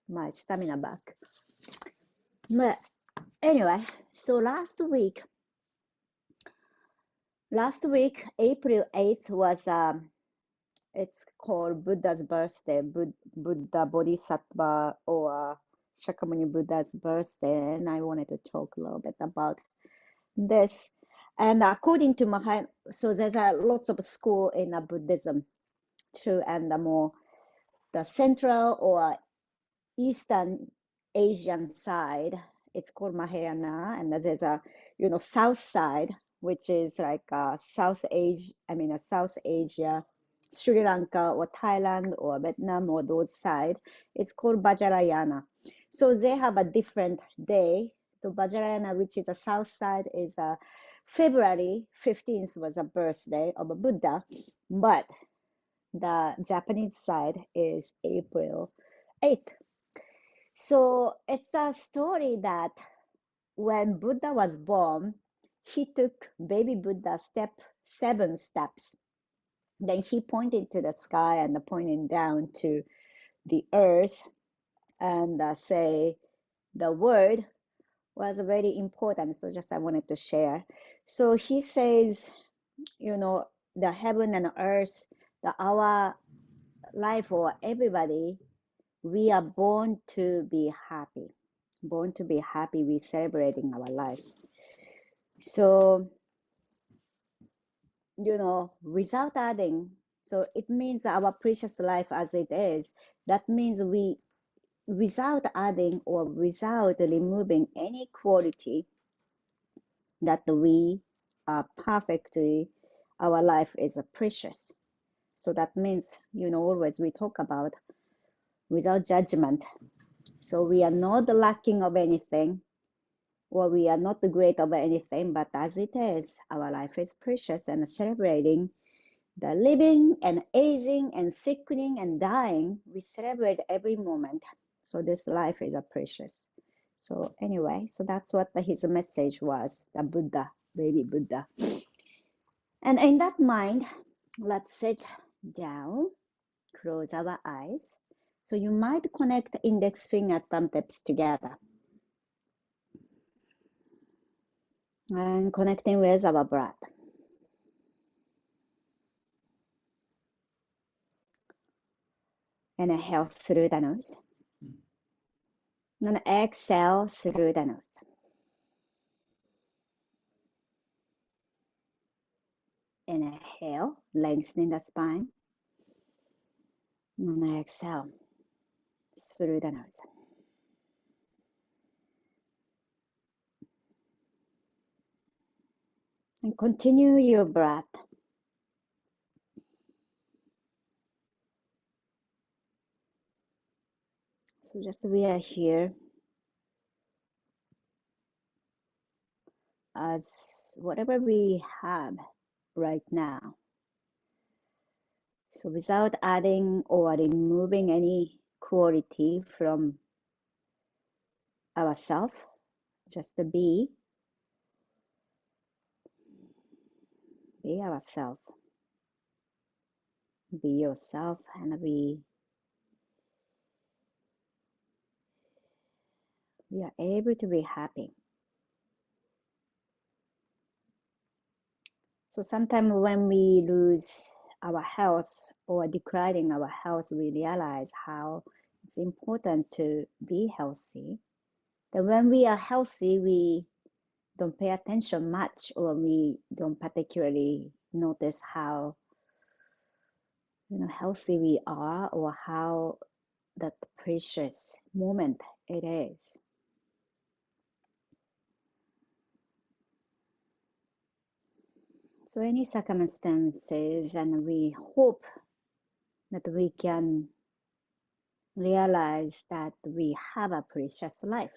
my stamina back. But anyway, so last week, April 8th was it's called Buddha's birthday, Buddha Bodhisattva or Shakyamuni Buddha's birthday, and I wanted to talk a little bit about this. And according to so there's lots of school in Buddhism too, and the more the central or Eastern Asian side, it's called Mahayana, and there's a south side, which is like South Asia, Sri Lanka or Thailand or Vietnam or those side. It's called Vajrayana. So they have a different day. So Vajrayana, which is the south side, is February 15th was a birthday of a Buddha, but the Japanese side is April 8th. So it's a story that when Buddha was born, he took baby Buddha 7 steps. Then he pointed to the sky and pointing down to the earth and say the word was very important. So just I wanted to share. So he says, the heaven and earth, our life or everybody, we are born to be happy. Born to be happy, we're celebrating our life. So, without adding, so it means our precious life as it is, that means we, without adding or without removing any quality, that we are perfectly, our life is precious. So that means, always we talk about without judgment. So we are not lacking of anything, or we are not great of anything, but as it is, our life is precious, and celebrating the living and aging and sickening and dying, we celebrate every moment. So this life is precious. So anyway, so that's what his message was, the Buddha, baby Buddha. And in that mind, let's sit down, close our eyes. So you might connect index finger thumb tips together. And connecting with our breath. Inhale through the nose. And exhale through the nose. Inhale, lengthening the spine. And exhale through the nose. And continue your breath. So just we are here as whatever we have right now. So without adding or removing any quality from ourselves, just to be ourselves. Be yourself, and we are able to be happy. So sometimes when we lose our health or declining our health, we realize how it's important to be healthy. Then when we are healthy, we don't pay attention much, or we don't particularly notice how healthy we are, or how that precious moment it is. So any circumstances, and we hope that we can realize that we have a precious life.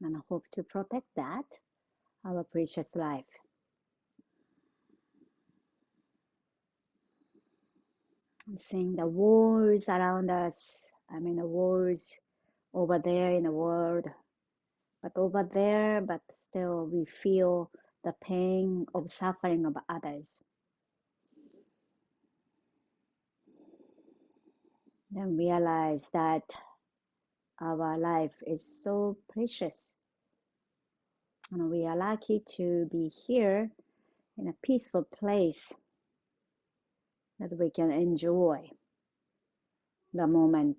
And I hope to protect that, our precious life. Seeing the wars around us, the wars over there in the world, but over there, but still we feel the pain of suffering of others. Then realize that our life is so precious. And we are lucky to be here in a peaceful place that we can enjoy the moment.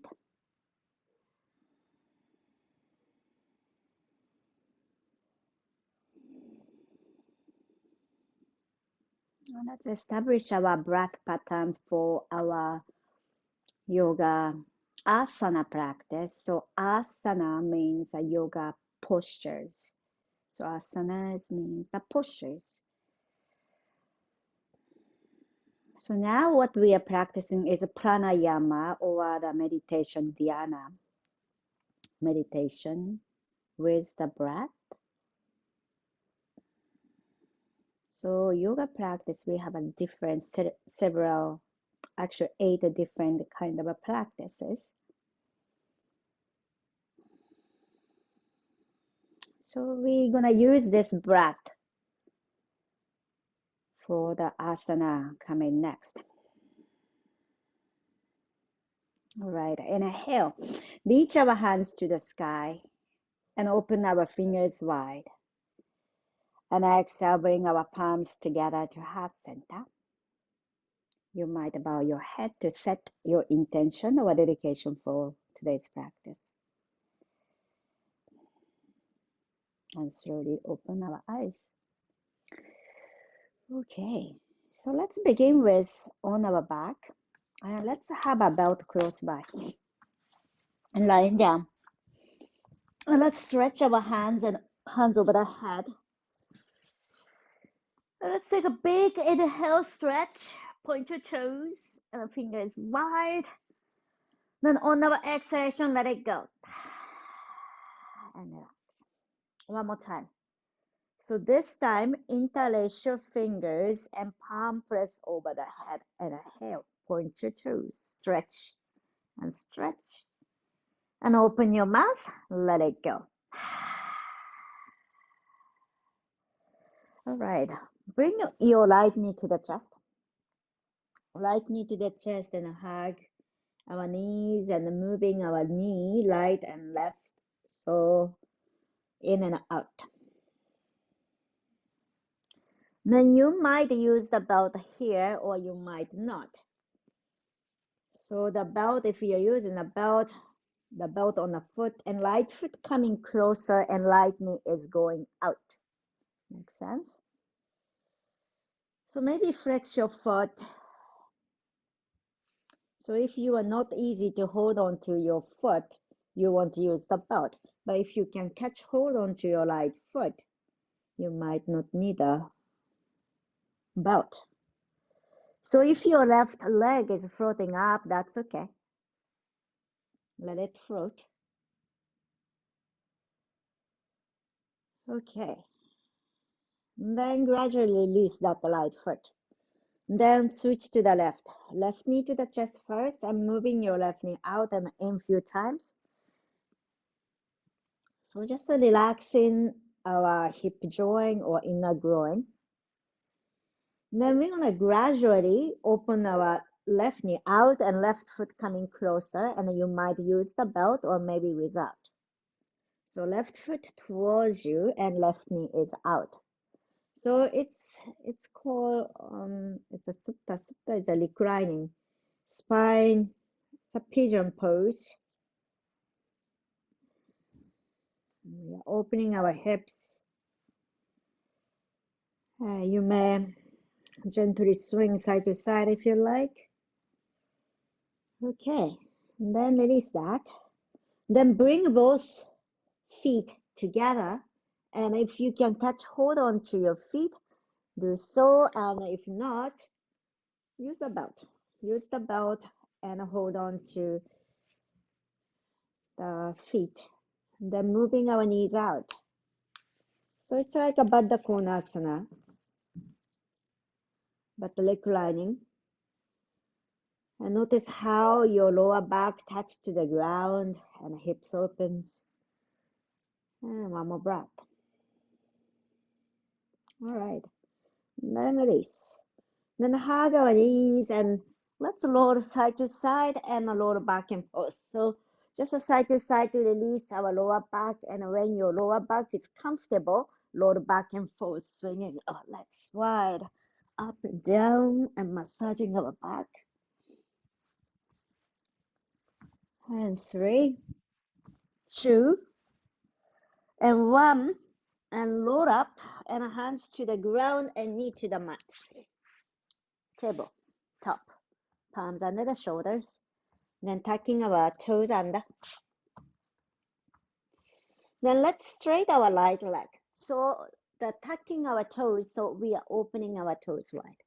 Let's establish our breath pattern for our yoga asana practice. So asana means yoga postures. So asanas means the postures. So now what we are practicing is pranayama or the meditation dhyana. Meditation with the breath. So yoga practice, we have a different several, actually 8 different kind of practices. So we're gonna use this breath for the asana coming next. All right, inhale. Reach our hands to the sky and open our fingers wide. And exhale, bring our palms together to heart center. You might bow your head to set your intention or dedication for today's practice. And slowly open our eyes. Okay, so let's begin with on our back. And let's have a belt close by. And lying down. And let's stretch our hands over the head. And let's take a big inhale, stretch, point your toes and fingers wide. Then on our exhalation, let it go. And relax. One more time. So this time, interlace your fingers and palm press over the head and inhale. Point your toes, stretch and stretch. And open your mouth, let it go. All right, bring your right knee to the chest. Right knee to the chest and hug our knees and moving our knee right and left. So in and out. Then you might use the belt here or you might not. So the belt, if you're using the belt on the foot and right foot coming closer and right knee is going out. Make sense? So maybe flex your foot. So if you are not easy to hold on to your foot, you want to use the belt. But if you can catch hold on to your right foot, you might not need a belt. So if your left leg is floating up, that's okay. Let it float. Okay. Then gradually release that right foot. Then switch to the left. Left knee to the chest first and moving your left knee out and in a few times. So just relaxing our hip joint or inner groin. Then we're going to gradually open our left knee out and left foot coming closer, and you might use the belt or maybe without. So left foot towards you and left knee is out. So it's called it's a sutta. Sutta is a reclining spine. It's a pigeon pose. We are opening our hips. You may gently swing side to side if you like. Okay, and then release that. Then bring both feet together, and if you can catch hold on to your feet, do so, and if not, use the belt. Use the belt and hold on to the feet. Then moving our knees out. So it's like a Baddha Konasana, but reclining. And notice how your lower back touches to the ground and hips opens. And one more breath. All right. Then release. Then hug our knees and Let's roll side to side and roll back and forth. So just a side to side to release our lower back. And when your lower back is comfortable, roll back and forth, swinging our legs wide, up and down, and massaging our back. And 3, 2, and 1. And roll up, and hands to the ground and knee to the mat. Table, top, palms under the shoulders. Then tucking our toes under. Then let's straight our right leg. So the tucking our toes, so we are opening our toes wide.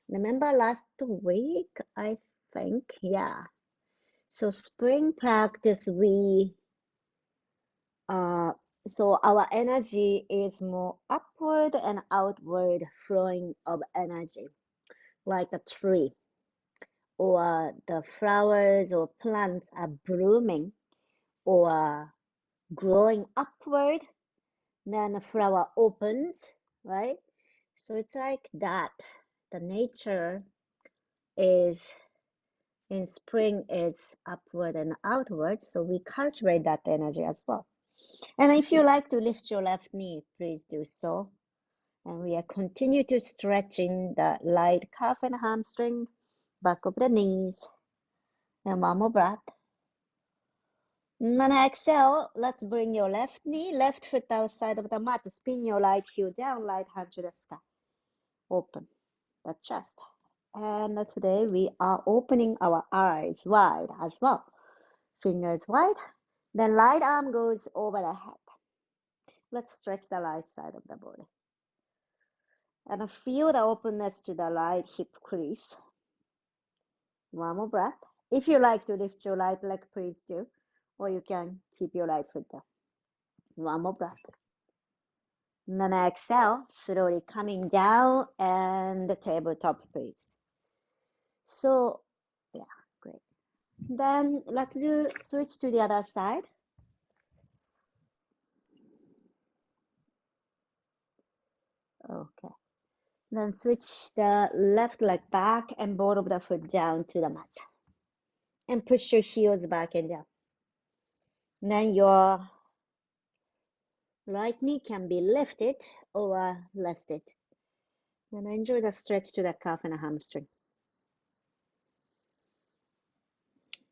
Remember last week, I think, yeah. So spring practice, so our energy is more upward and outward flowing of energy, like a tree, or the flowers or plants are blooming or growing upward, then the flower opens, right? So it's like that. The nature is in spring is upward and outward, so we cultivate that energy as well. And if you like to lift your left knee, please do so. And we are continue to stretching the right calf and hamstring, back of the knees, and one more breath. And then exhale, let's bring your left knee, left foot outside of the mat, spin your right heel down, right hand to the sky. Open the chest. And today we are opening our eyes wide as well. Fingers wide. Then right arm goes over the head. Let's stretch the right side of the body. And feel the openness to the right hip crease. One more breath. If you like to lift your right leg, please do. Or you can keep your right foot down. One more breath. And then exhale, slowly coming down and the tabletop please. So, yeah, great. Then let's switch to the other side. Okay. Then switch the left leg back and bottom of the foot down to the mat. And push your heels back and down. And then your right knee can be lifted or rested. And enjoy the stretch to the calf and the hamstring.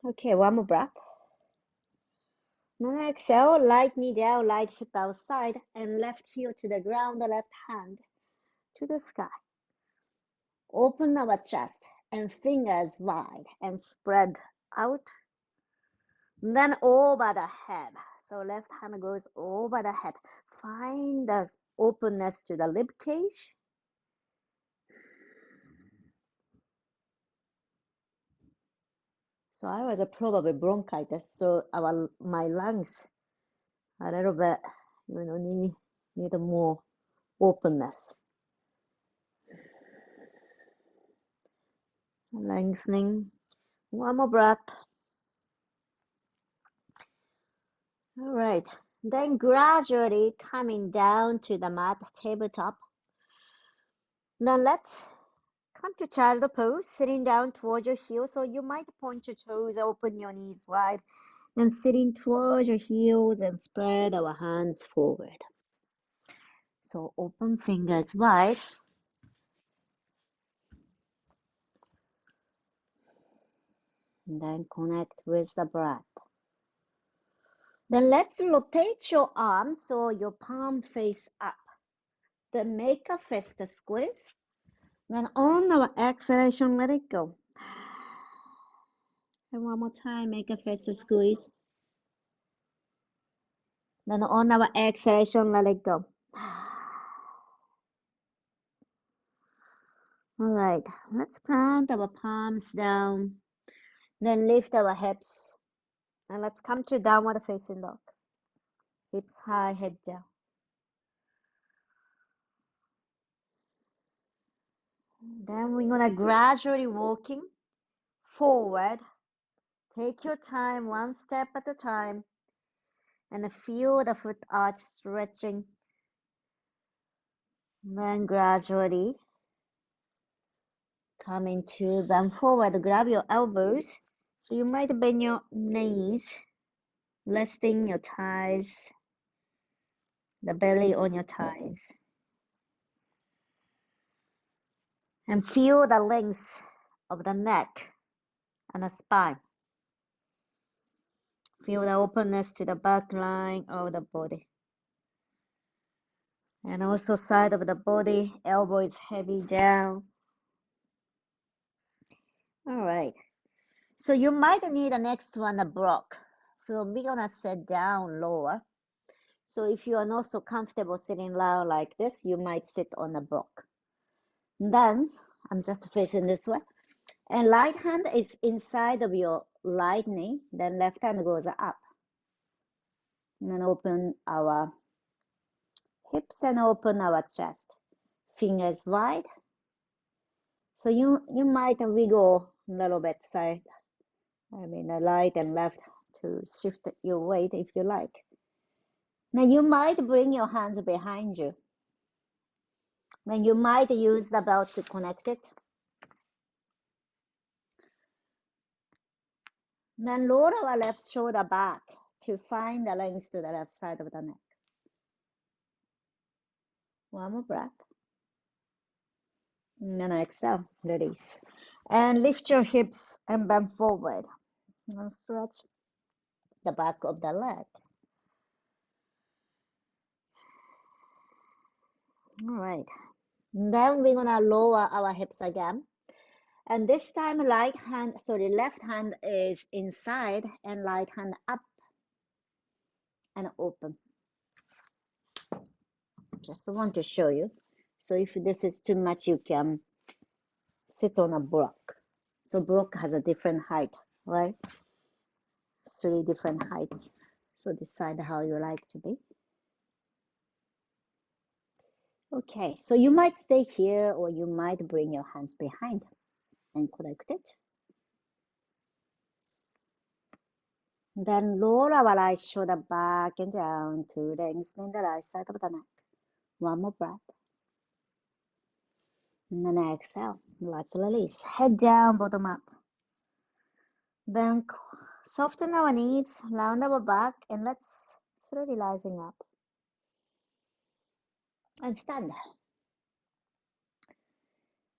Okay, one more breath. Now exhale, right knee down, right foot outside, and left heel to the ground, the left hand to the sky. Open our chest and fingers wide and spread out. Then over the head. So left hand goes over the head. Find the openness to the rib cage. So I was probably bronchitis, so my lungs a little bit, need more openness. Lengthening. One more breath. All right. Then gradually coming down to the mat, tabletop. Now let's come to child pose, sitting down towards your heels. So you might point your toes, open your knees wide, and sitting towards your heels and spread our hands forward. So open fingers wide. And then connect with the breath. Then let's rotate your arms so your palm face up. Then make a fist squeeze. Then on our exhalation, let it go. And one more time, make a fist squeeze. Then on our exhalation, let it go. All right, let's plant our palms down. Then lift our hips. And let's come to downward facing dog. Hips high, head down. Then we're gonna gradually walking forward. Take your time, one step at a time. And feel the foot arch stretching. Then gradually Come into bend forward, grab your elbows. So you might bend your knees, resting your thighs, the belly on your thighs. And feel the length of the neck and the spine. Feel the openness to the back line of the body. And also side of the body, elbow is heavy down. All right. So you might need the next one, a block. So we're gonna sit down lower. So if you are not so comfortable sitting low like this, you might sit on a block. Then I'm just facing this way. And right hand is inside of your right knee. Then left hand goes up. And then open our hips and open our chest. Fingers wide. So you might wiggle a little bit side. Right and left to shift your weight if you like. Now you might bring your hands behind you. Then you might use the belt to connect it. Then lower our left shoulder back to find the length to the left side of the neck. One more breath. And then exhale, release. And lift your hips and bend forward. And stretch the back of the leg. All right. And then we're gonna lower our hips again. And this time left hand is inside and right hand up and open. Just want to show you. So if this is too much, you can sit on a block. So block has a different height, right? 3 different heights. So decide how you like to be. Okay, so you might stay here or you might bring your hands behind and connect it. Then roll our right shoulder back and down to lengthen the right side of the neck. One more breath. And then exhale. Let's release. Head down, bottom up. Then soften our knees, round our back, and let's slowly rising up. And stand.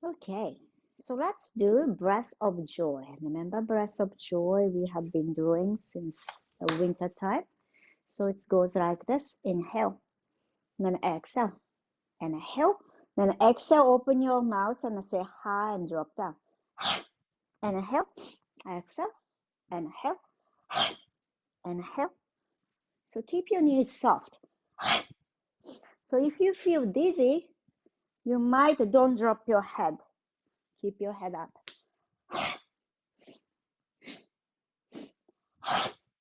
Okay, so let's do breath of joy. Remember breath of joy we have been doing since the winter time. So it goes like this. Inhale, then exhale. Inhale, then exhale, open your mouth and say hi and drop down. Inhale, exhale, inhale, inhale. So keep your knees soft. So if you feel dizzy, you might don't drop your head. Keep your head up.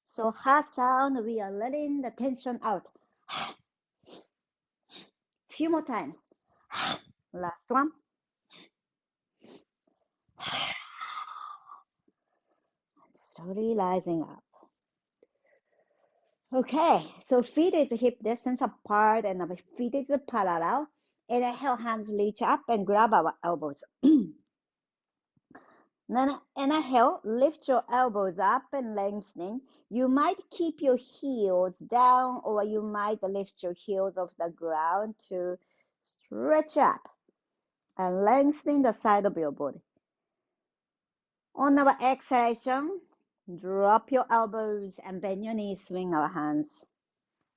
So ha sound, we are letting the tension out. Few more times. Last one. Slowly rising up. Okay, so feet is hip distance apart and our feet is parallel. Inhale, hands reach up and grab our elbows. Then inhale, lift your elbows up and lengthening. You might keep your heels down or you might lift your heels off the ground to stretch up and lengthen the side of your body. On our exhalation, drop your elbows and bend your knees, swing our hands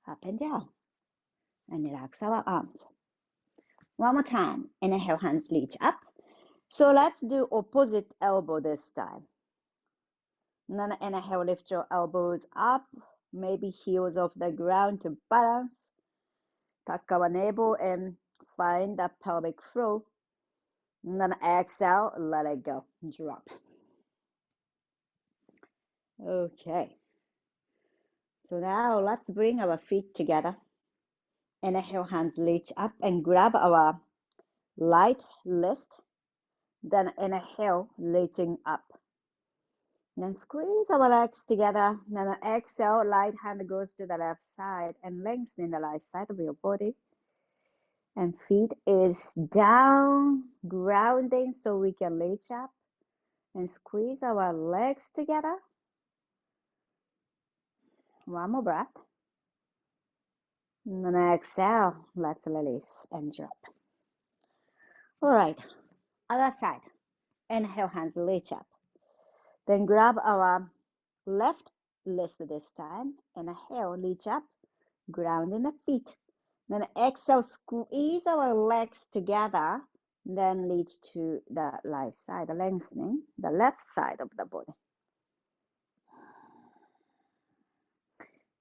up and down and relax our arms. One more time. Inhale, hands reach up. So let's do opposite elbow this time. And then inhale, lift your elbows up, maybe heels off the ground to balance. Tuck our navel and find the pelvic floor. And then exhale, let it go, drop. Okay. So now let's bring our feet together. Inhale, hands reach up and grab our right wrist. Then inhale, reaching up. Then squeeze our legs together. Then exhale, right hand goes to the left side and lengthen the right side of your body. And feet is down, grounding so we can reach up and squeeze our legs together. One more breath. And then exhale, let's release and drop. All right, other side. Inhale, hands reach up. Then grab our left wrist this time. Inhale, reach up, grounding the feet. Then exhale, squeeze our legs together. Then reach to the right side, lengthening the left side of the body.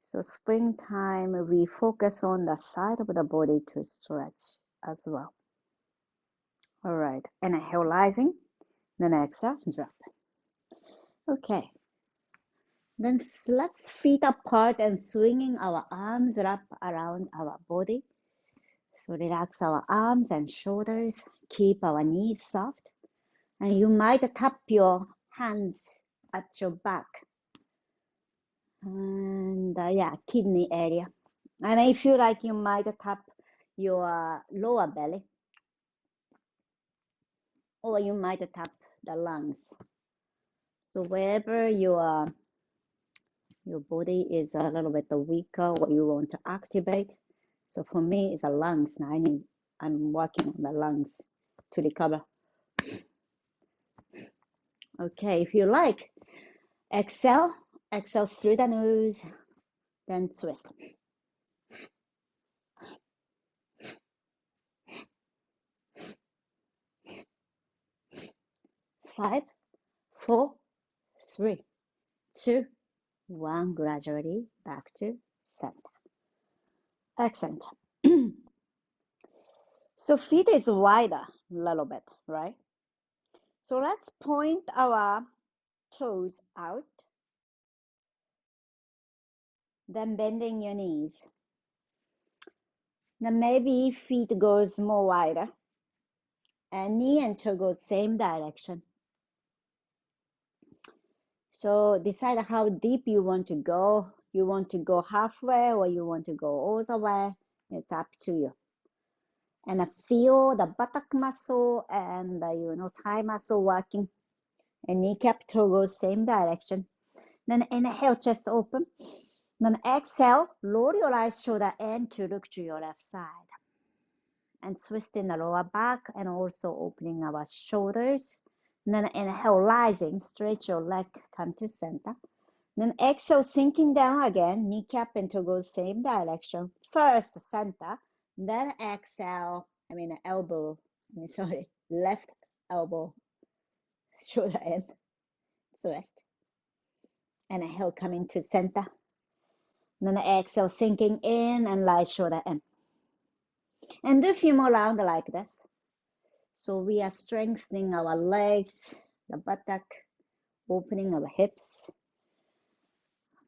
So springtime, we focus on the side of the body to stretch as well. All right, inhale, rising. Then exhale, drop. Okay. Then let's feet apart and swinging our arms up around our body. So relax our arms and shoulders. Keep our knees soft. And you might tap your hands at your back. And yeah, kidney area. And I feel like you might tap your lower belly. Or you might tap the lungs. So wherever your body is a little bit weaker or you want to activate. So for me, it's the lungs. I'm working on the lungs to recover. Okay, if you like, exhale through the nose, then twist. 5, 4, 3, 2, 1. Gradually back to center. Excellent. So feet is wider a little bit, right? So let's point our toes out. Then bending your knees. Then maybe feet goes more wider. And knee and toe goes same direction. So decide how deep you want to go. You want to go halfway or you want to go all the way. It's up to you. And feel the buttock muscle and the thigh muscle working. And kneecap toe goes same direction. Then inhale, chest open. Then exhale, lower your right shoulder and to look to your left side. And twisting the lower back and also opening our shoulders. And then inhale, rising, stretch your leg, come to center. Then exhale, sinking down again, kneecap and toe goes same direction. First center, then exhale, left elbow, shoulder end, twist. And inhale, coming to center. Then exhale, sinking in and right shoulder in. And do a few more rounds like this. So we are strengthening our legs, the buttock, opening our hips.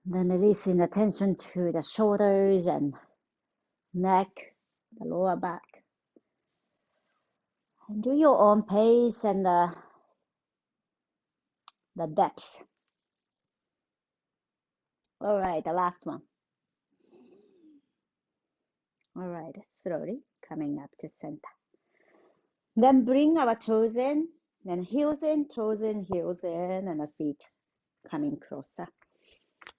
Then releasing the tension to the shoulders and neck, the lower back. And do your own pace and the depths. All right, the last one. All right, slowly coming up to center. Then bring our toes in, then heels in, toes in, heels in, and the feet coming closer.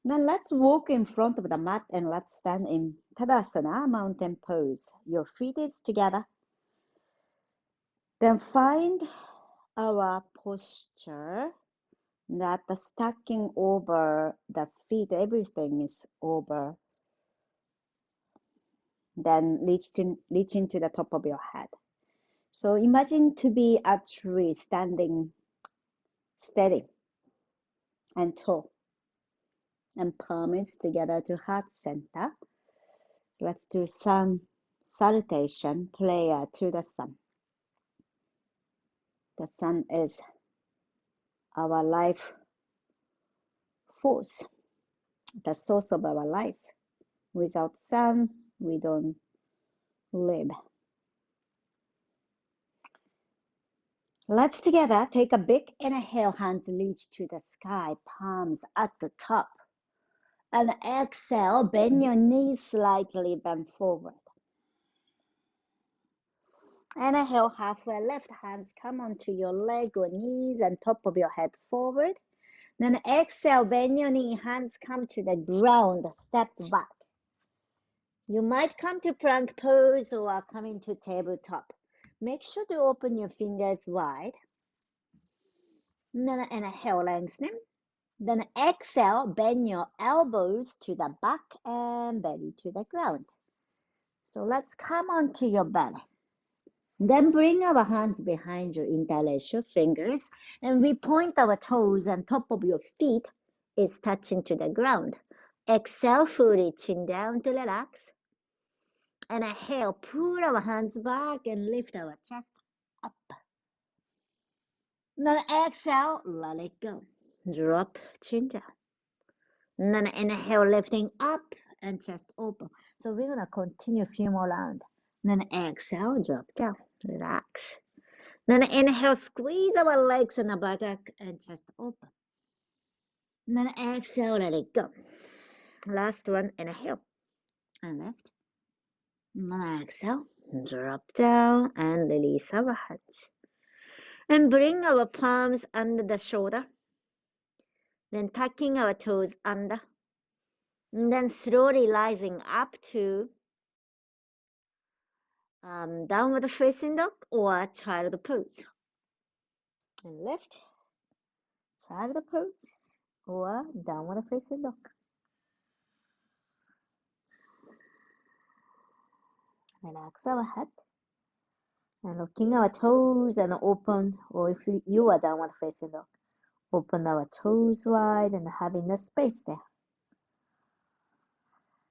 Now let's walk in front of the mat and let's stand in Tadasana, mountain pose. Your feet is together. Then find our posture that the stacking over the feet, everything is over. Then reaching to the top of your head. So imagine to be a tree standing steady and tall. And palms together to heart center. Let's do sun salutation, prayer to the sun. The sun is our life force, the source of our life. Without sun, we don't live. Let's together take a big inhale, hands reach to the sky, palms at the top. And exhale, bend your knees slightly, bend forward. Inhale, halfway lift, hands come onto your leg or knees and top of your head forward. Then exhale, bend your knee, hands come to the ground, step back. You might come to plank pose or come into tabletop. Make sure to open your fingers wide. Then inhale, lengthening. Then exhale, bend your elbows to the back and belly to the ground. So let's come onto your belly. Then bring our hands behind you, interlace your fingers, and we point our toes and top of your feet is touching to the ground. Exhale, fully chin down to relax. And inhale, pull our hands back and lift our chest up. Then exhale, let it go. Drop chin down. Then inhale, lifting up and chest open. So we're going to continue a few more rounds. Then exhale, drop down, relax. Then inhale, squeeze our legs and the buttock and chest open. Then exhale, let it go. Last one, inhale and lift. Then exhale, drop down and release our hands. And bring our palms under the shoulder. Then tucking our toes under. And then slowly rising up to downward facing dog or child pose. And lift, child pose or downward facing dog. Relax our head and looking our toes and open, or if you are downward facing dog, open our toes wide and having the space there.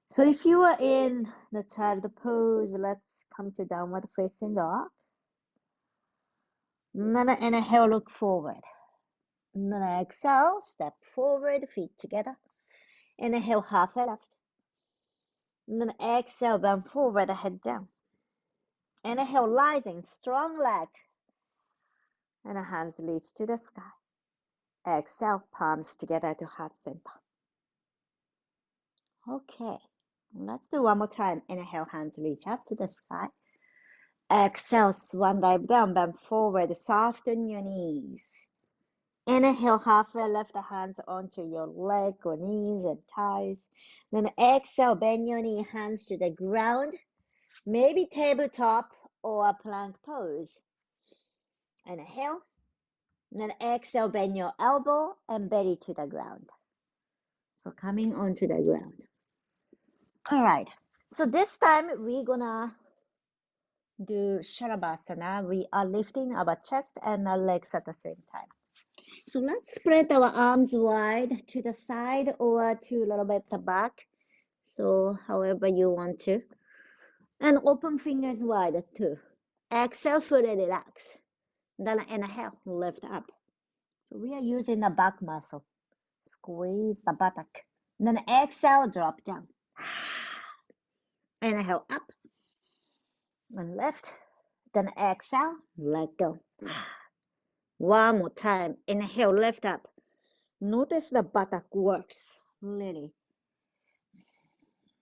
So if you are in the child pose, let's come to downward facing dog. Then inhale, look forward. Then exhale, step forward, feet together. Inhale, halfway left. Then exhale, bend forward, head down. Inhale, rising, strong leg. And hands reach to the sky. Exhale, palms together to heart center. Okay, let's do one more time. Inhale, hands reach up to the sky. Exhale, swan dive down, bend forward, soften your knees. Inhale, halfway lift the hands onto your leg or knees and thighs. Then exhale, bend your knee, hands to the ground. Maybe tabletop or plank pose. Inhale. Then exhale, bend your elbow and belly to the ground. So coming onto the ground. All right. So this time we're gonna do Shavasana. We are lifting our chest and our legs at the same time. So let's spread our arms wide to the side or to a little bit the back. So however you want to. And open fingers wide too. Exhale, fully relax. Then inhale, lift up. So we are using the back muscle. Squeeze the buttock. Then exhale, drop down. Inhale up. And lift. Then exhale, let go. One more time. Inhale, lift up. Notice the buttock works. Really.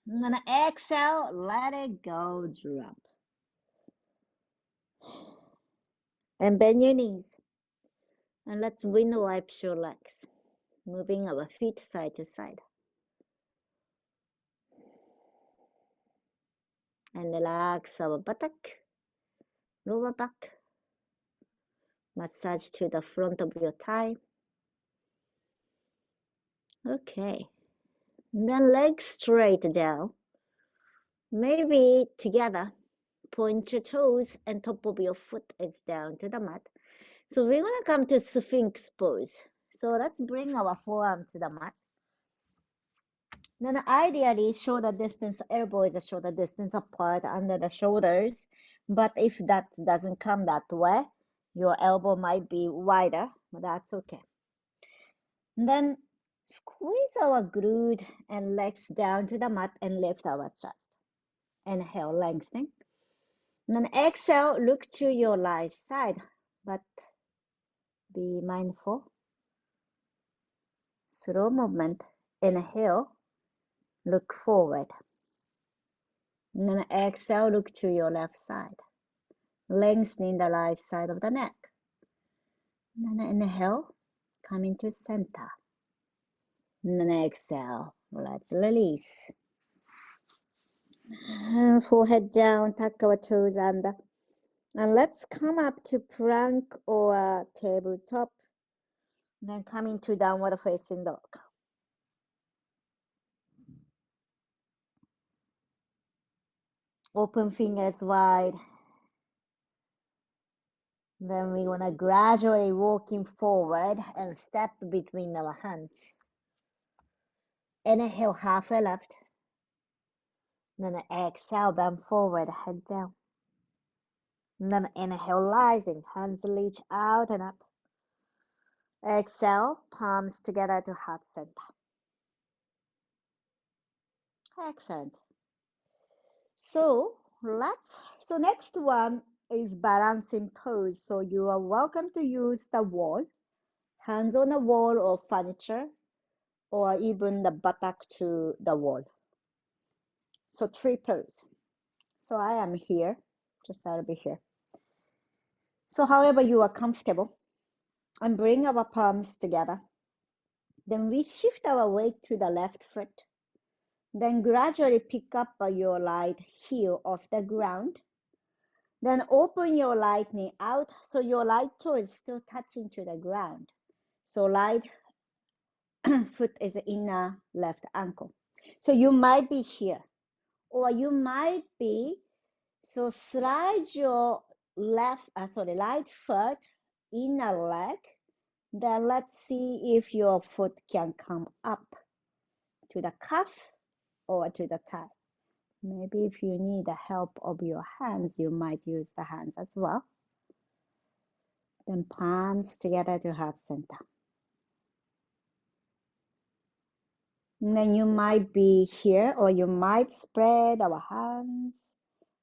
And then exhale, let it go, drop. And bend your knees. And let's window wipe your legs. Moving our feet side to side. And relax our buttock, lower back. Massage to the front of your thigh. Okay. And then legs straight down. Maybe together. Point your toes and top of your foot is down to the mat. So we're going to come to Sphinx pose. So let's bring our forearm to the mat. Then ideally, shoulder distance, elbow is a shoulder distance apart under the shoulders. But if that doesn't come that way, your elbow might be wider, but that's okay. And then squeeze our glute and legs down to the mat and lift our chest. Inhale, lengthening. And then exhale, look to your right side, but be mindful. Slow movement. Inhale, look forward. And then exhale, look to your left side. lengthening the right side of the neck. And then inhale, come into center. And then exhale, let's release. And forehead down, tuck our toes under. And let's come up to plank or tabletop. Then come into downward facing dog. Open fingers wide. Then we want to gradually walking forward and step between our hands. Inhale, halfway left. Then exhale, bend forward, head down. And then inhale, rising, hands reach out and up. Exhale, palms together to heart center. Excellent. So next one is balancing pose. So you are welcome to use the wall, hands on the wall or furniture, or even the buttock to the wall. So tree pose. So I am here, just I'll be here. So however you are comfortable, and bring our palms together. Then we shift our weight to the left foot. Then gradually pick up your right heel off the ground. Then open your right knee out so your right toe is still touching to the ground. So right foot is inner left ankle. So you might be here, or you might be, so slide your right foot inner leg. Then let's see if your foot can come up to the cuff or to the thigh. Maybe if you need the help of your hands, you might use the hands as well. Then palms together to heart center. And then you might be here, or you might spread our hands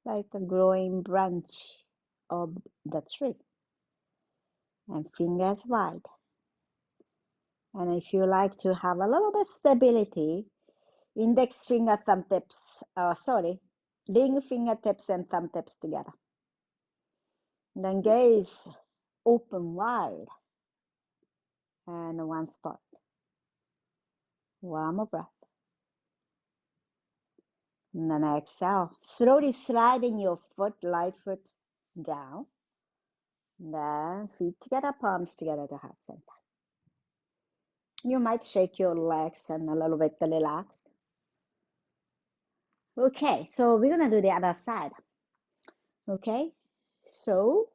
like a growing branch of the tree. And fingers wide. And if you like to have a little bit stability, index finger, thumb tips, ring fingertips and thumb tips together. Then gaze open wide. And one spot. One more breath. And then exhale. Slowly sliding your foot, right foot down. Then feet together, palms together to heart center. You might shake your legs and a little bit relaxed. Okay, so we're gonna do the other side. Okay, so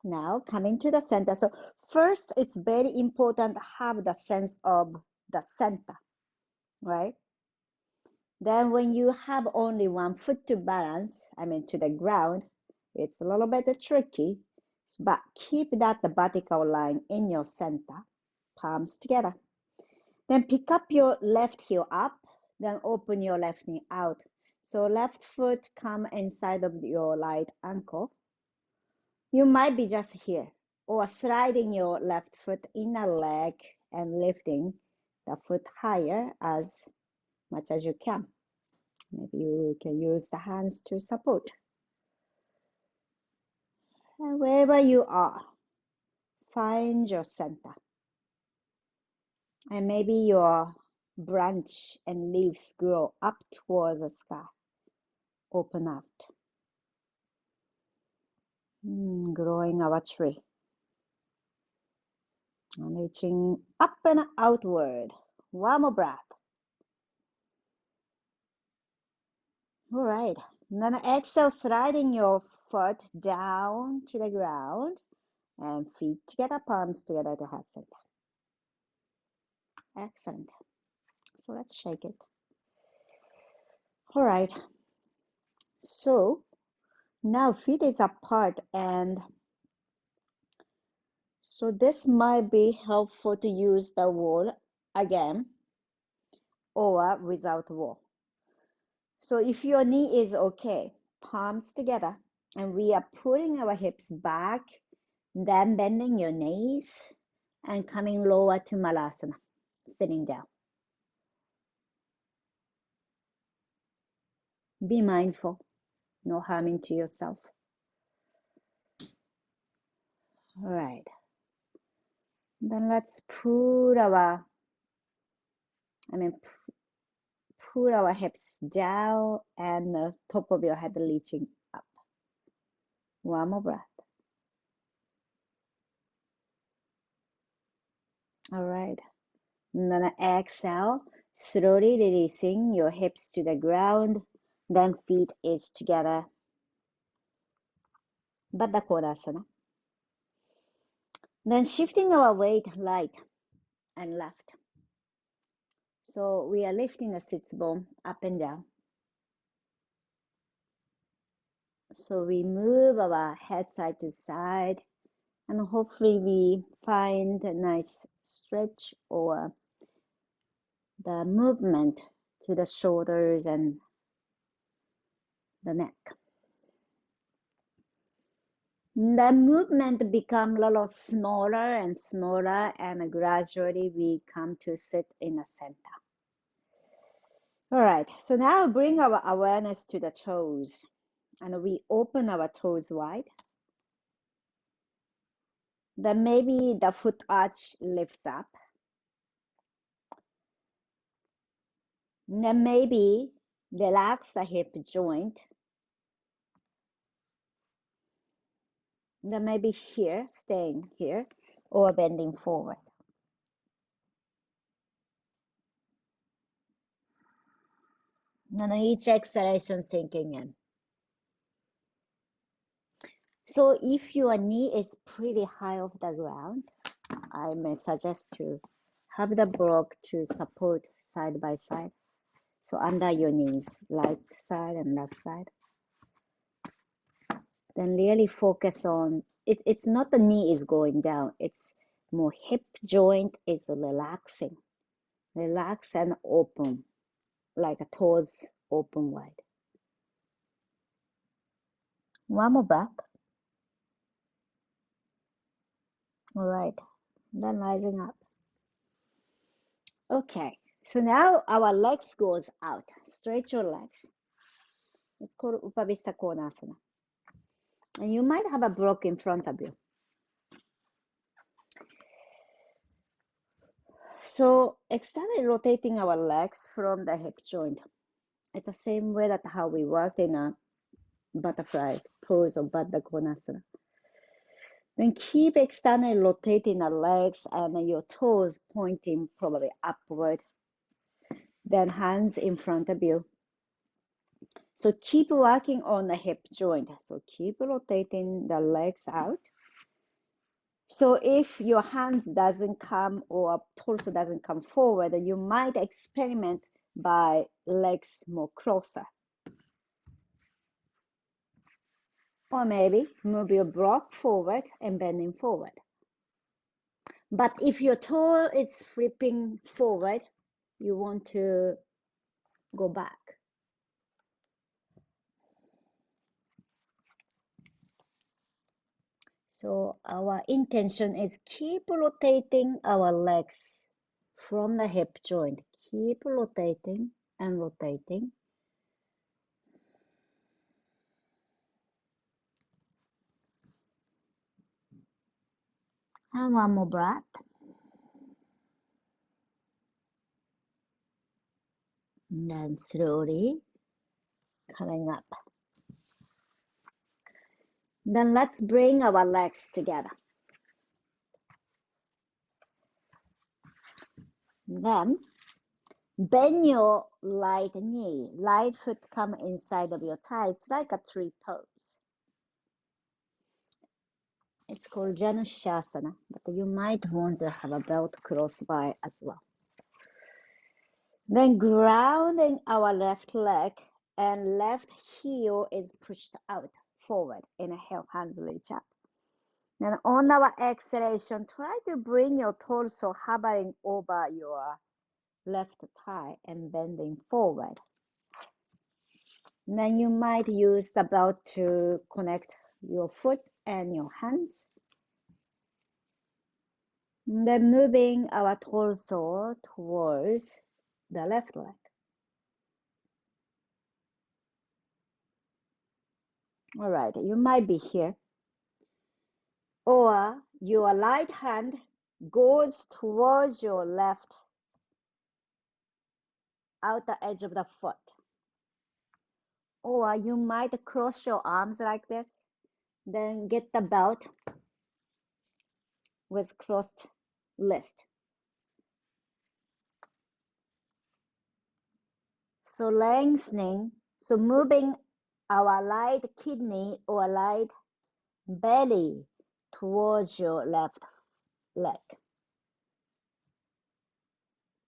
now coming to the center. So first, it's very important to have the sense of the center, right? Then when you have only one foot to balance, to the ground, it's a little bit tricky, but keep that vertical line in your center, palms together. Then pick up your left heel up, then open your left knee out. So left foot come inside of your right ankle. You might be just here, or sliding your left foot inner leg and lifting the foot higher as much as you can. Maybe you can use the hands to support. And wherever you are, find your center. And maybe your branch and leaves grow up towards the sky. Open out. Growing our tree. And reaching up and outward. One more breath. All right. And then exhale, sliding your foot down to the ground and feet together, palms together to heart center. Excellent. So let's shake it. All right. So now feet is apart, and so this might be helpful to use the wall again or without wall. So if your knee is okay, palms together, and we are pulling our hips back, then bending your knees and coming lower to Malasana, sitting down. Be mindful, no harming to yourself. All right. Then let's put our, put our hips down and the top of your head reaching up. One more breath. All right. And then exhale, slowly releasing your hips to the ground. Then feet is together. Baddha Konasana. Then shifting our weight right and left. So we are lifting the sits bone up and down. So we move our head side to side, and hopefully we find a nice stretch or the movement to the shoulders and the neck. The movement become a little smaller and smaller, and gradually we come to sit in the center. All right, so now bring our awareness to the toes, and we open our toes wide. Then maybe the foot arch lifts up. Then maybe relax the hip joint. Then maybe here, staying here, or bending forward. And each exhalation sinking in. So if your knee is pretty high off the ground, I may suggest to have the block to support side by side. So under your knees, right side and left side. Then really focus on, it's not the knee is going down, it's more hip joint is relaxing. Relax and open, like a toes open wide. One more breath. All right, then rising up. Okay, so now our legs goes out. Stretch your legs. It's called Upavista Konasana. And you might have a block in front of you. So externally rotating our legs from the hip joint. It's the same way that how we worked in a butterfly pose or Baddha Konasana. Then keep externally rotating the legs and your toes pointing probably upward. Then hands in front of you. So keep working on the hip joint. So keep rotating the legs out. So if your hand doesn't come or torso doesn't come forward, you might experiment by legs more closer. Or maybe move your block forward and bending forward. But if your toe is flipping forward, you want to go back. So our intention is keep rotating our legs from the hip joint. Keep rotating and rotating. And one more breath. And then slowly coming up. Then let's bring our legs together. Then bend your right knee, right foot come inside of your thigh. It's like a tree pose. It's called Janushasana, but you might want to have a belt close by as well. Then grounding our left leg and left heel is pushed out forward. Inhale, hands reach up. Then on our exhalation, try to bring your torso hovering over your left thigh and bending forward. And then you might use the belt to connect your foot and your hands. And then moving our torso towards the left leg. All right, you might be here. Or your right hand goes towards your left outer edge of the foot. Or you might cross your arms like this, then get the belt with crossed wrist. So lengthening, so moving our right kidney or right belly towards your left leg.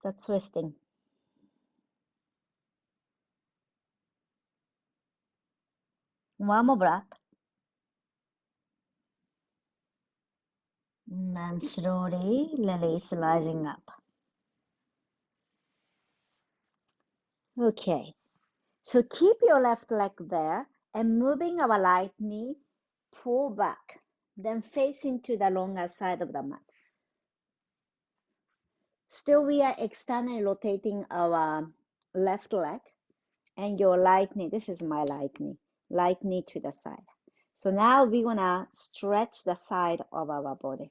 The twisting. One more breath. And then slowly release, rising up. Okay. So keep your left leg there and moving our right knee, pull back, then facing to the longer side of the mat. Still, we are externally rotating our left leg and your right knee. This is my right knee to the side. So now we're gonna stretch the side of our body.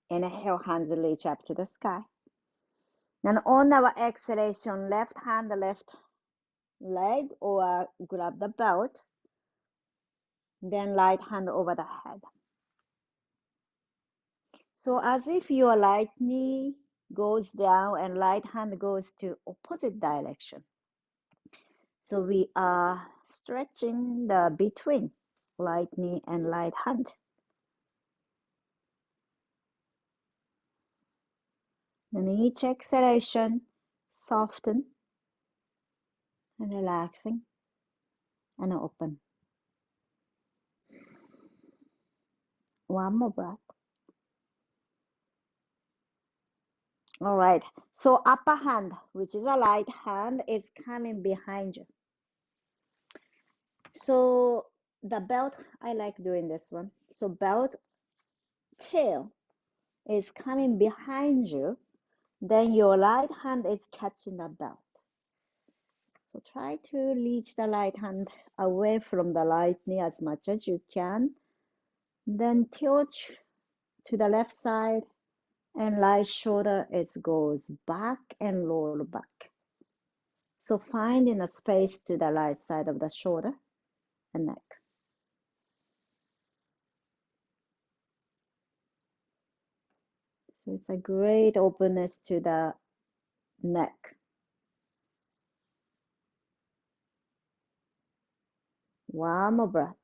Inhale, hands reach up to the sky. And on our exhalation, left hand, left leg, or grab the belt. Then right hand over the head. So as if your right knee goes down and right hand goes to opposite direction. So we are stretching the between right knee and right hand. And each exhalation, soften and relaxing and open. One more breath. All right. So upper hand, which is a right hand, is coming behind you. So the belt, I like doing this one. So belt tail is coming behind you, then your right hand is catching the belt. So try to reach the right hand away from the right knee as much as you can. Then tilt to the left side and right shoulder goes back and roll back. So finding a space to the right side of the shoulder and neck. So it's a great openness to the neck. One more breath.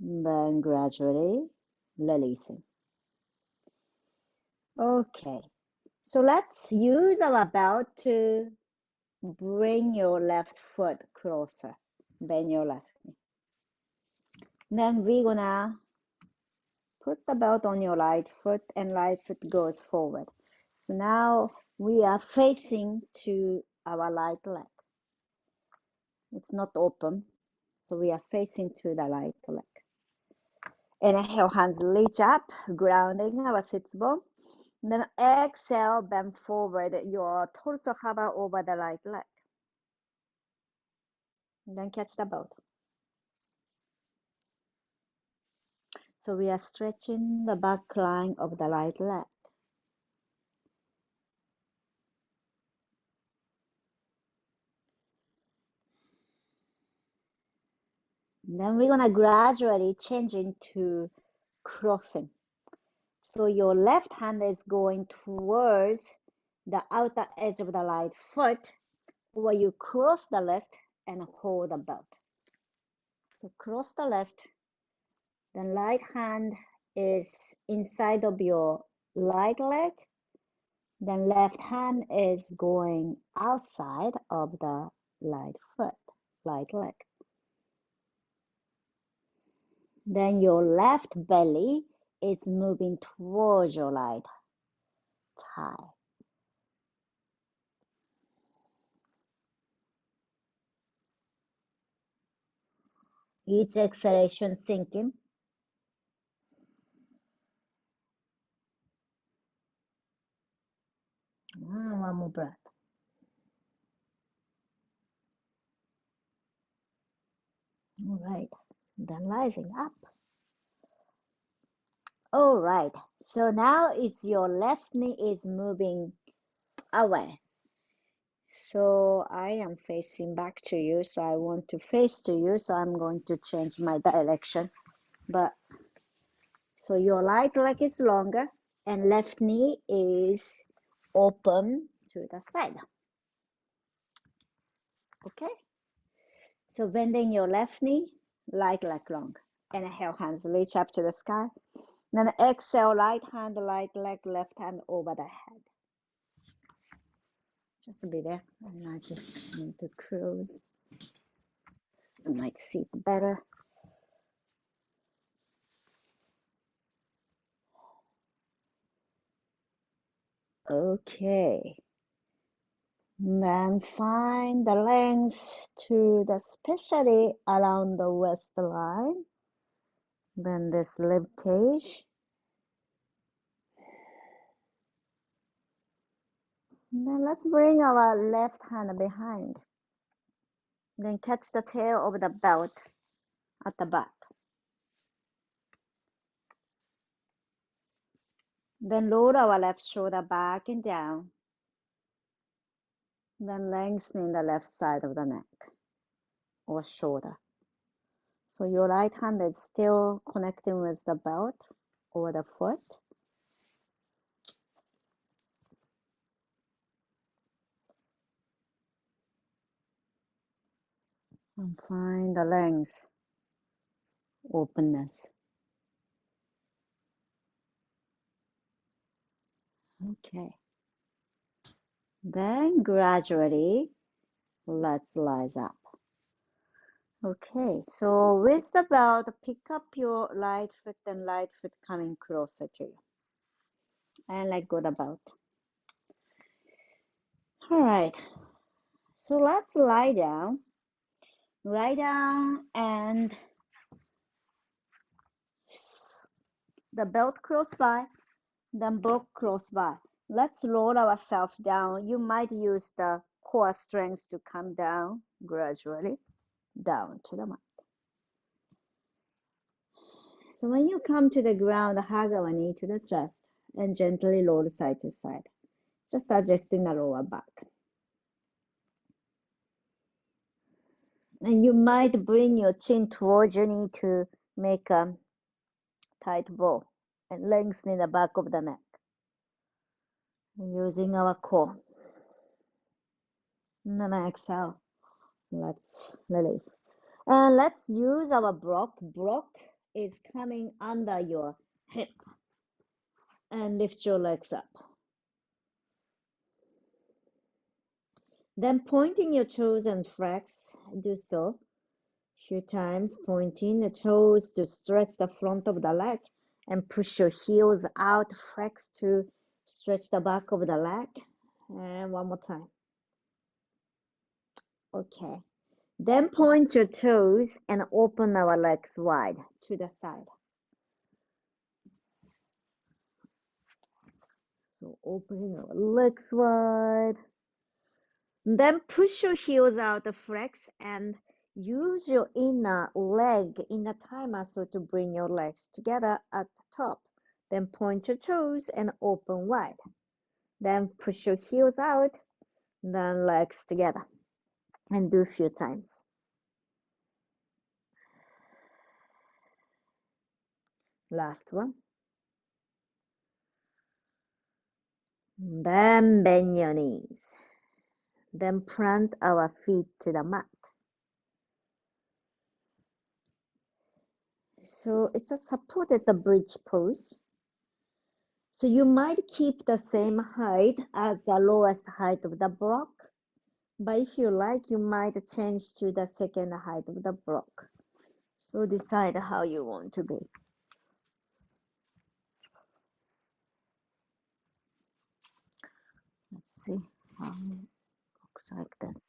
Then gradually releasing. Okay, so let's use our belt to bring your left foot closer. Bend your left knee. Then we're gonna put the belt on your right foot and right foot goes forward. So now we are facing to our right leg. It's not open, so we are facing to the right leg. Inhale, hands reach up, grounding our sits bone. Then exhale, bend forward, your torso hover over the right leg. Then catch the belt. So we are stretching the back line of the right leg. Then we're gonna gradually change into crossing. So your left hand is going towards the outer edge of the right foot, where you cross the wrist and hold the belt. So cross the wrist, then right hand is inside of your right leg, then left hand is going outside of the right foot, right leg. Then your left belly is moving towards your right thigh. Each exhalation sinking. One more breath. All right, then rising up. All right, so now it's your left knee is moving away. So I am facing back to you, so I want to face to you, so I'm going to change my direction. But so your right leg is longer and left knee is open to the side. Okay? So bending your left knee, right leg long. Inhale, hands reach up to the sky. Then exhale, right hand, right leg, left hand over the head. Just be there. And I just need to cruise. So you might see it better. Okay. Then find the length to the especially around the waistline. Then this rib cage. Then let's bring our left hand behind. Then catch the tail of the belt at the back. Then lower our left shoulder back and down. Then lengthening the left side of the neck or shoulder. So your right hand is still connecting with the belt or the foot. And find the length, openness. Okay. Then gradually, let's rise up. Okay, so with the belt, pick up your right foot and right foot coming closer to you. And let go the belt. All right, so let's lie down. Lie down and the belt close by, then both close by. Let's roll ourselves down. You might use the core strength to come down gradually, down to the mat. So when you come to the ground, hug our knee to the chest and gently roll side to side, just adjusting the lower back. And you might bring your chin towards your knee to make a tight bow and lengthening the back of the neck. And using our core. And then exhale. Let's release. And let's use our block. Block is coming under your hip. And lift your legs up. Then pointing your toes and flex, do so. Few times, pointing the toes to stretch the front of the leg and push your heels out, flex to stretch the back of the leg. And one more time. Okay. Then point your toes and open our legs wide to the side. So opening our legs wide. Then push your heels out, flex, and use your inner leg, inner thigh muscle to bring your legs together at the top. Then point your toes and open wide. Then push your heels out, then legs together. And do a few times. Last one. Then bend your knees. Then plant our feet to the mat. So it's a supported bridge pose. So you might keep the same height as the lowest height of the block, but if you like, you might change to the second height of the block. So decide how you want to be. Let's see how it looks like this.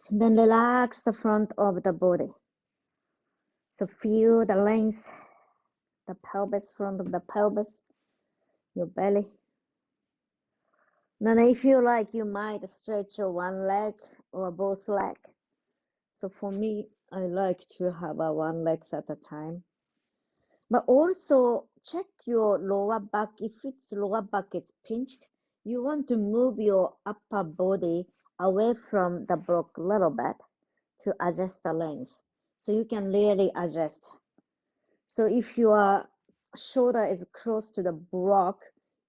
Then relax the front of the body. So feel the length, the pelvis, front of the pelvis, your belly. Then if you like, you might stretch your one leg or both leg. So for me, I like to have a one leg at a time. But also check your lower back. If its lower back is pinched, you want to move your upper body away from the block a little bit to adjust the length. So you can really adjust. So if your shoulder is close to the block,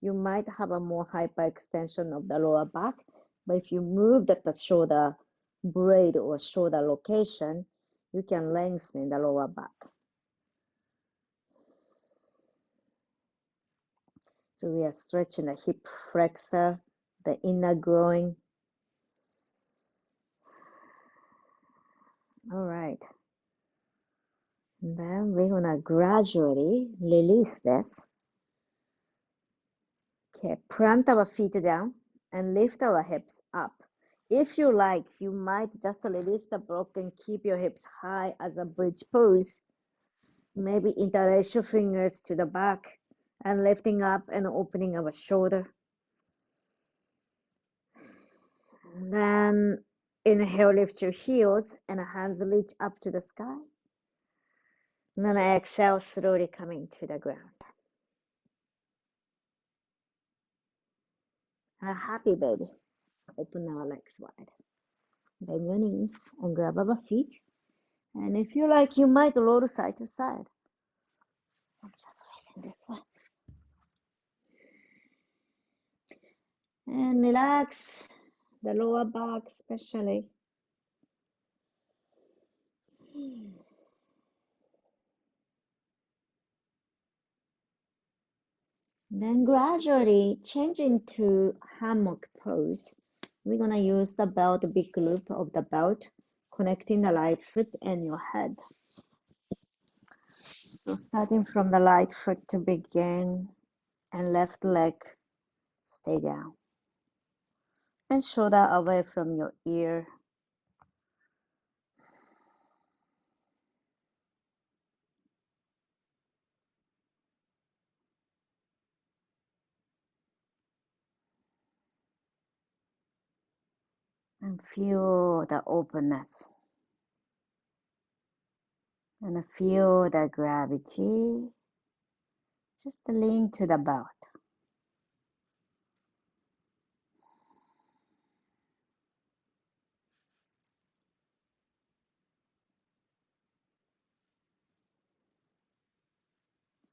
you might have a more hyperextension of the lower back. But if you move the shoulder blade or shoulder location, you can lengthen the lower back. So we are stretching the hip flexor, the inner groin. All right. And then we're gonna gradually release this. Okay, plant our feet down and lift our hips up. If you like, you might just release the block and keep your hips high as a bridge pose. Maybe interlace your fingers to the back and lifting up and opening our shoulder. And then inhale, lift your heels and hands reach up to the sky. And then exhale, slowly coming to the ground. A happy baby. Open our legs wide. Bend your knees and grab our feet. And if you like, you might roll side to side. I'm just facing this way. And relax the lower back especially. Then gradually change into hammock pose. We're gonna use the belt, the big loop of the belt, connecting the right foot and your head. So starting from the right foot to begin, and left leg stay down. And shoulder away from your ear. And feel the openness. And feel the gravity. Just lean to the belt.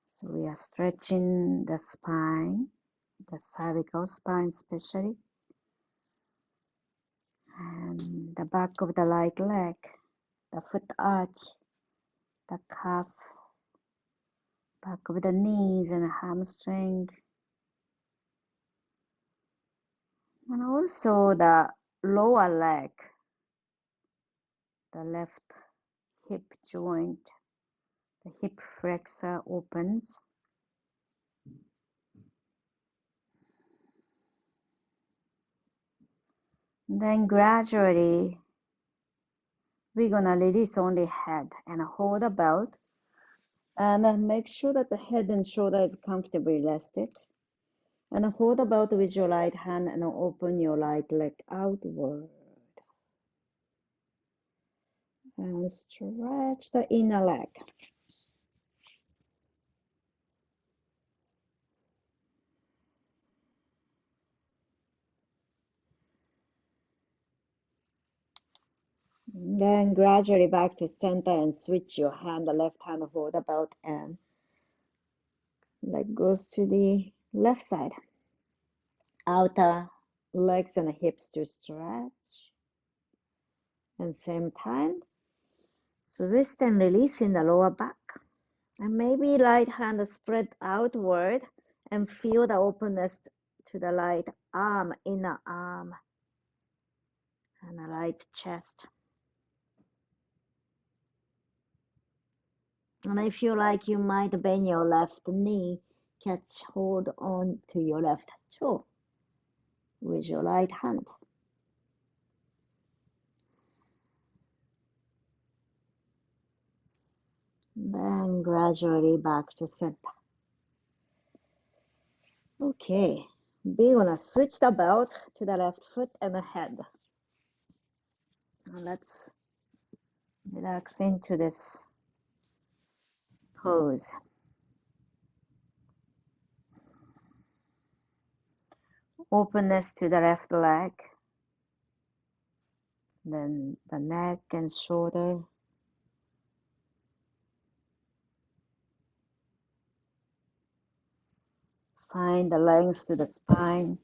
So we are stretching the spine, the cervical spine especially, and the back of the right leg, the foot arch, the calf, back of the knees and hamstring, and also the lower leg, the left hip joint, the hip flexor opens. Then gradually, we're gonna release only head and hold the belt. And then make sure that the head and shoulder is comfortably rested. And hold the belt with your right hand and open your right leg outward. And stretch the inner leg. Then gradually back to center and switch your hand, the left hand hold the belt and leg goes to the left side. Outer legs and hips to stretch. And same time, twist and release in the lower back. And maybe right hand spread outward and feel the openness to the right arm, inner arm, and the right chest. And if you like, you might bend your left knee, catch hold on to your left toe with your right hand. Then gradually back to center. Okay, we're gonna switch the belt to the left foot and the head. Let's relax into this pose. Openness to the left leg, then the neck and shoulder. Find the length to the spine.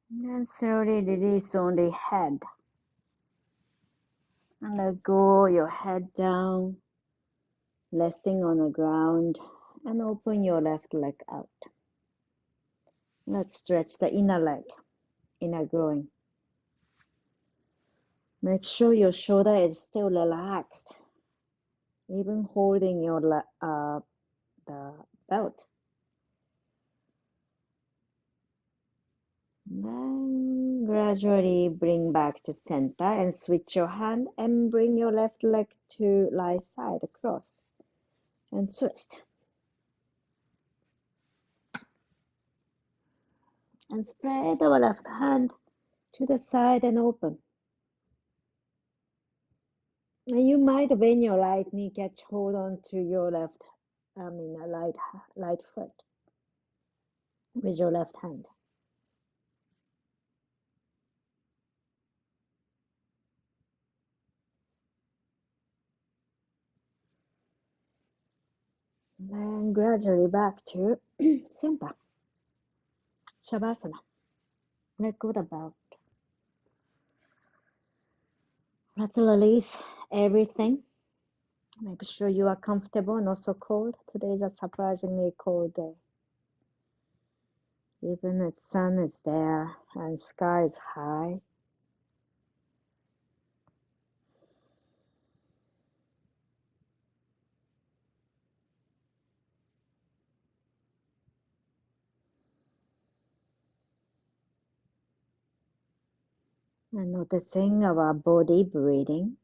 And then slowly release only head. And let go your head down, resting on the ground, and open your left leg out. Let's stretch the inner leg, inner groin. Make sure your shoulder is still relaxed, even holding your the belt. Then gradually bring back to center and switch your hand and bring your left leg to right side across and twist. And spread our left hand to the side and open. And you might bend your right knee, catch hold on to your right foot with your left hand. Then gradually back to center. Shavasana. Let go the belt. Let's release everything. Make sure you are comfortable, not so cold. Today is a surprisingly cold day. Even the sun is there and sky is high. And noticing our body breathing.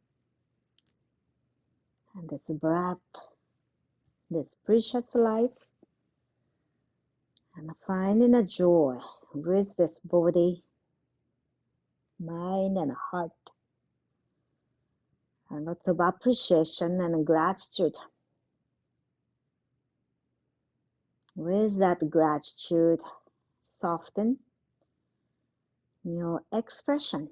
And this breath, this precious life. And finding a joy with this body, mind and heart. And lots of appreciation and gratitude. With that gratitude, soften your expression.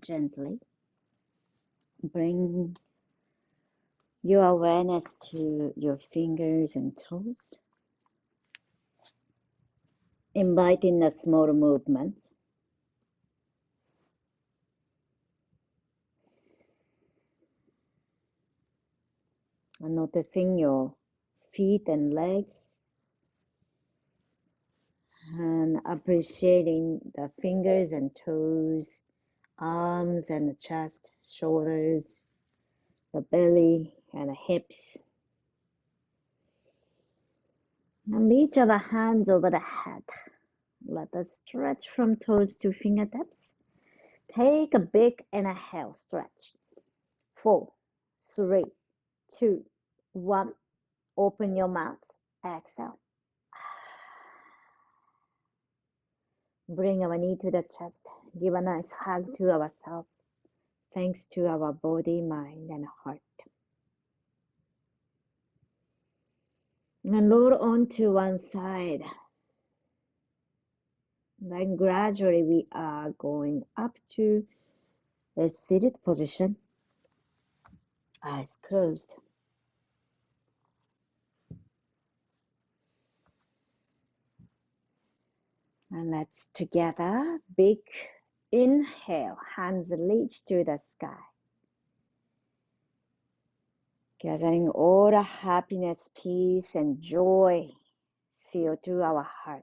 Gently bring your awareness to your fingers and toes, inviting a small movement. And noticing your feet and legs, and appreciating the fingers and toes, arms and the chest, shoulders, the belly and the hips. And reach our hands over the head. Let us stretch from toes to fingertips. Take a big inhale, stretch. 4, 3, 2, 1. Open your mouth. Exhale. Bring our knee to the chest. Give a nice hug to ourselves. Thanks to our body, mind, and heart. And roll onto one side. Then gradually we are going up to a seated position. Eyes closed. And let's together, big inhale, hands reach to the sky. Gathering all the happiness, peace, and joy, seal to our heart.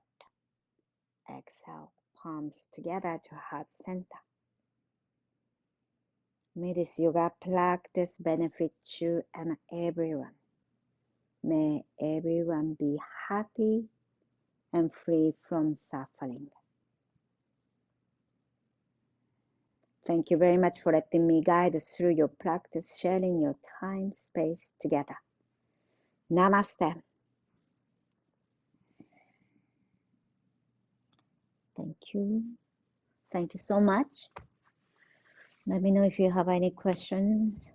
Exhale, palms together to heart center. May this yoga practice benefit you and everyone. May everyone be happy and free from suffering. Thank you very much for letting me guide through your practice, sharing your time, space together. Namaste. Thank you. Thank you so much. Let me know if you have any questions.